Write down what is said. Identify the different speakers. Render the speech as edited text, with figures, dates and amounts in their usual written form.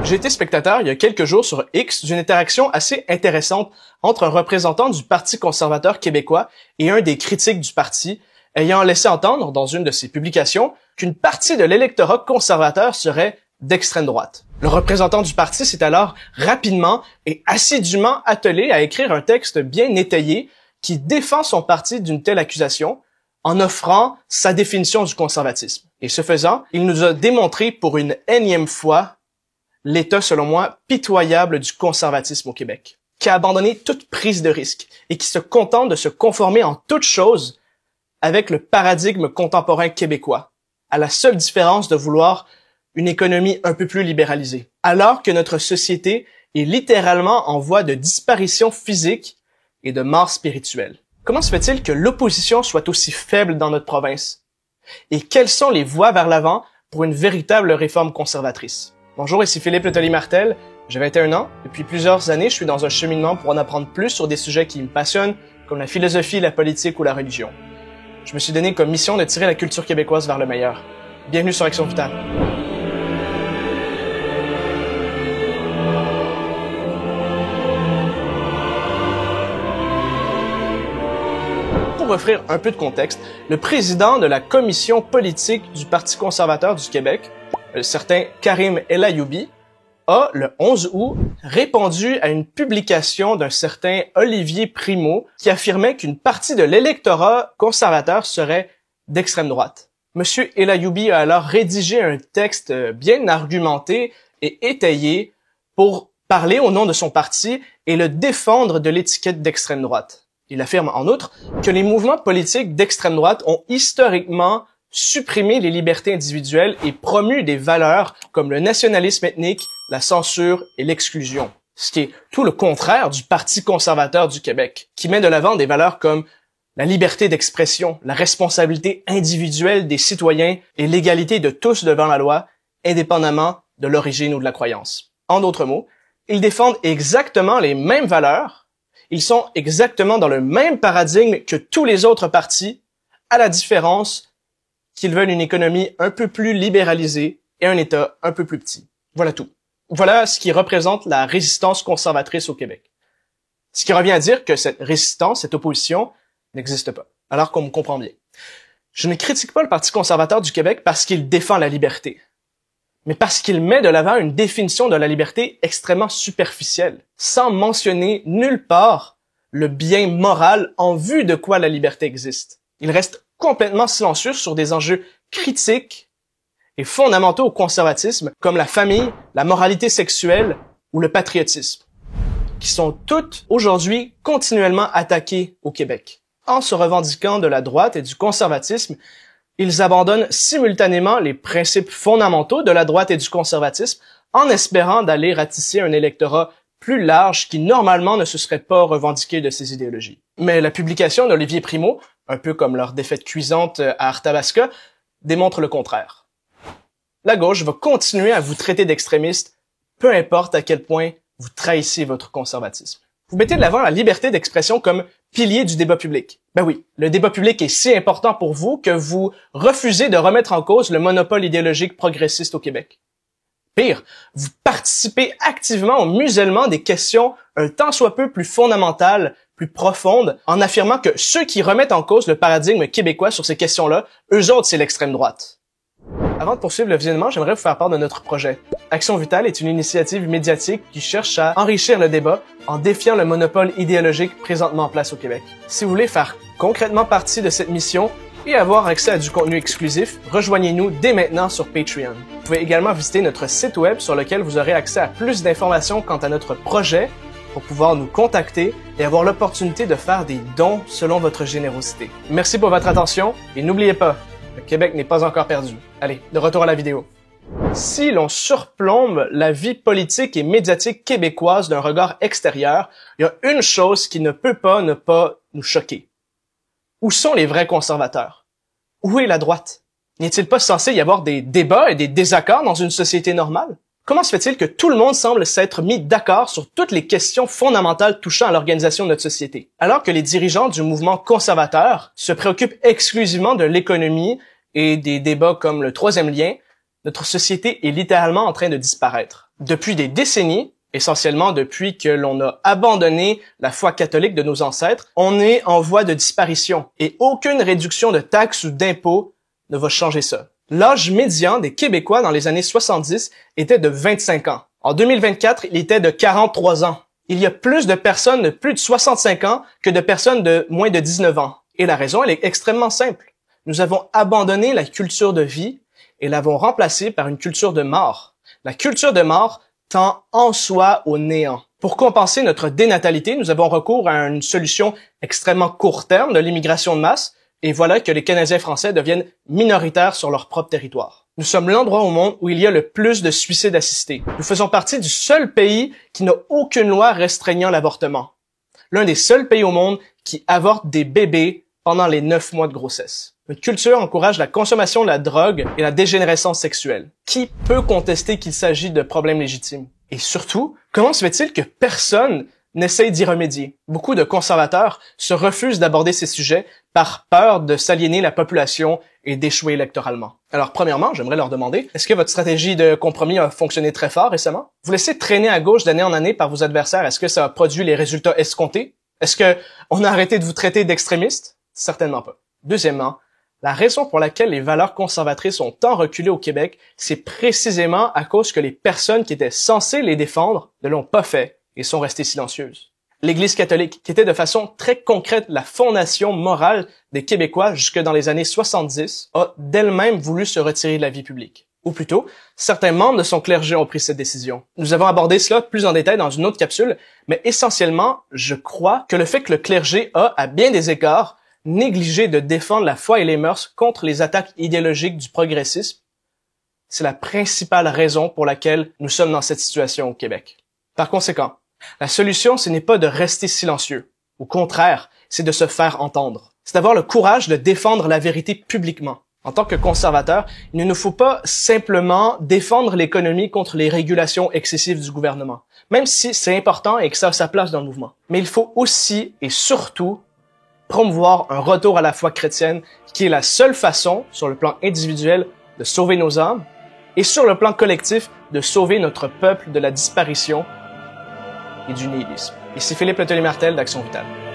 Speaker 1: J'ai été spectateur il y a quelques jours sur X d'une interaction assez intéressante entre un représentant du Parti conservateur québécois et un des critiques du parti, ayant laissé entendre dans une de ses publications qu'une partie de l'électorat conservateur serait d'extrême droite. Le représentant du parti s'est alors rapidement et assidûment attelé à écrire un texte bien étayé qui défend son parti d'une telle accusation en offrant sa définition du conservatisme. Et ce faisant, il nous a démontré pour une énième fois l'état, selon moi, pitoyable du conservatisme au Québec, qui a abandonné toute prise de risque et qui se contente de se conformer en toutes choses avec le paradigme contemporain québécois, à la seule différence de vouloir une économie un peu plus libéralisée, alors que notre société est littéralement en voie de disparition physique et de mort spirituelle. Comment se fait-il que l'opposition soit aussi faible dans notre province? Et quelles sont les voies vers l'avant pour une véritable réforme conservatrice? Bonjour, ici Philippe Letoli-Martel, j'ai 21 ans. Depuis plusieurs années, je suis dans un cheminement pour en apprendre plus sur des sujets qui me passionnent, comme la philosophie, la politique ou la religion. Je me suis donné comme mission de tirer la culture québécoise vers le meilleur. Bienvenue sur Action Vitale. Pour offrir un peu de contexte, le président de la commission politique du Parti conservateur du Québec, un certain Karim El Ayoubi, a, le 11 août, répondu à une publication d'un certain Olivier Primo qui affirmait qu'une partie de l'électorat conservateur serait d'extrême droite. Monsieur El Ayoubi a alors rédigé un texte bien argumenté et étayé pour parler au nom de son parti et le défendre de l'étiquette d'extrême droite. Il affirme en outre que les mouvements politiques d'extrême droite ont historiquement supprimé les libertés individuelles et promu des valeurs comme le nationalisme ethnique, la censure et l'exclusion. Ce qui est tout le contraire du Parti conservateur du Québec, qui met de l'avant des valeurs comme la liberté d'expression, la responsabilité individuelle des citoyens et l'égalité de tous devant la loi, indépendamment de l'origine ou de la croyance. En d'autres mots, ils défendent exactement les mêmes valeurs, ils sont exactement dans le même paradigme que tous les autres partis, à la différence qu'ils veulent une économie un peu plus libéralisée et un État un peu plus petit. Voilà tout. Voilà ce qui représente la résistance conservatrice au Québec. Ce qui revient à dire que cette résistance, cette opposition, n'existe pas. Alors qu'on me comprend bien. Je ne critique pas le Parti conservateur du Québec parce qu'il défend la liberté, mais parce qu'il met de l'avant une définition de la liberté extrêmement superficielle, sans mentionner nulle part le bien moral en vue de quoi la liberté existe. Il reste complètement silencieux sur des enjeux critiques et fondamentaux au conservatisme, comme la famille, la moralité sexuelle ou le patriotisme, qui sont toutes aujourd'hui continuellement attaquées au Québec. En se revendiquant de la droite et du conservatisme, ils abandonnent simultanément les principes fondamentaux de la droite et du conservatisme en espérant d'aller ratisser un électorat plus large qui normalement ne se serait pas revendiqué de ces idéologies. Mais la publication d'Olivier Primo, un peu comme leur défaite cuisante à Arthabasca, démontre le contraire. La gauche va continuer à vous traiter d'extrémistes, peu importe à quel point vous trahissez votre conservatisme. Vous mettez de l'avant la liberté d'expression comme pilier du débat public. Ben oui, le débat public est si important pour vous que vous refusez de remettre en cause le monopole idéologique progressiste au Québec. Pire, vous participez activement au musellement des questions un tant soit peu plus fondamentales, plus profondes, en affirmant que ceux qui remettent en cause le paradigme québécois sur ces questions-là, eux autres, c'est l'extrême droite. Avant de poursuivre le visionnement, j'aimerais vous faire part de notre projet. Action Vitale est une initiative médiatique qui cherche à enrichir le débat en défiant le monopole idéologique présentement en place au Québec. Si vous voulez faire concrètement partie de cette mission et avoir accès à du contenu exclusif, rejoignez-nous dès maintenant sur Patreon. Vous pouvez également visiter notre site web sur lequel vous aurez accès à plus d'informations quant à notre projet pour pouvoir nous contacter et avoir l'opportunité de faire des dons selon votre générosité. Merci pour votre attention et n'oubliez pas, le Québec n'est pas encore perdu. Allez, de retour à la vidéo. Si l'on surplombe la vie politique et médiatique québécoise d'un regard extérieur, il y a une chose qui ne peut pas ne pas nous choquer. Où sont les vrais conservateurs? Où est la droite? N'est-il pas censé y avoir des débats et des désaccords dans une société normale? Comment se fait-il que tout le monde semble s'être mis d'accord sur toutes les questions fondamentales touchant à l'organisation de notre société, alors que les dirigeants du mouvement conservateur se préoccupent exclusivement de l'économie et des débats comme le troisième lien? Notre société est littéralement en train de disparaître. Depuis des décennies, essentiellement depuis que l'on a abandonné la foi catholique de nos ancêtres, on est en voie de disparition et aucune réduction de taxes ou d'impôts ne va changer ça. L'âge médian des Québécois dans les années 70 était de 25 ans. En 2024, il était de 43 ans. Il y a plus de personnes de plus de 65 ans que de personnes de moins de 19 ans. Et la raison, elle est extrêmement simple. Nous avons abandonné la culture de vie et l'avons remplacée par une culture de mort. La culture de mort tend en soi au néant. Pour compenser notre dénatalité, nous avons recours à une solution extrêmement court terme de l'immigration de masse, et voilà que les Canadiens français deviennent minoritaires sur leur propre territoire. Nous sommes l'endroit au monde où il y a le plus de suicides assistés. Nous faisons partie du seul pays qui n'a aucune loi restreignant l'avortement. L'un des seuls pays au monde qui avorte des bébés pendant les 9 mois de grossesse. Notre culture encourage la consommation de la drogue et la dégénérescence sexuelle. Qui peut contester qu'il s'agit de problèmes légitimes? Et surtout, comment se fait-il que personne n'essaye d'y remédier? Beaucoup de conservateurs se refusent d'aborder ces sujets par peur de s'aliéner la population et d'échouer électoralement. Alors, premièrement, j'aimerais leur demander, est-ce que votre stratégie de compromis a fonctionné très fort récemment? Vous laissez traîner à gauche d'année en année par vos adversaires, est-ce que ça a produit les résultats escomptés? Est-ce que on a arrêté de vous traiter d'extrémistes? Certainement pas. Deuxièmement, la raison pour laquelle les valeurs conservatrices ont tant reculé au Québec, c'est précisément à cause que les personnes qui étaient censées les défendre ne l'ont pas fait et sont restées silencieuses. L'Église catholique, qui était de façon très concrète la fondation morale des Québécois jusque dans les années 70, a d'elle-même voulu se retirer de la vie publique. Ou plutôt, certains membres de son clergé ont pris cette décision. Nous avons abordé cela plus en détail dans une autre capsule, mais essentiellement, je crois que le fait que le clergé a, à bien des égards, négligé de défendre la foi et les mœurs contre les attaques idéologiques du progressisme, c'est la principale raison pour laquelle nous sommes dans cette situation au Québec. Par conséquent, la solution, ce n'est pas de rester silencieux. Au contraire, c'est de se faire entendre. C'est d'avoir le courage de défendre la vérité publiquement. En tant que conservateur, il ne nous faut pas simplement défendre l'économie contre les régulations excessives du gouvernement, même si c'est important et que ça a sa place dans le mouvement. Mais il faut aussi et surtout promouvoir un retour à la foi chrétienne qui est la seule façon, sur le plan individuel, de sauver nos âmes et sur le plan collectif, de sauver notre peuple de la disparition et du nihilisme. Ici Philippe Letellier-Martel d'Action Vitale.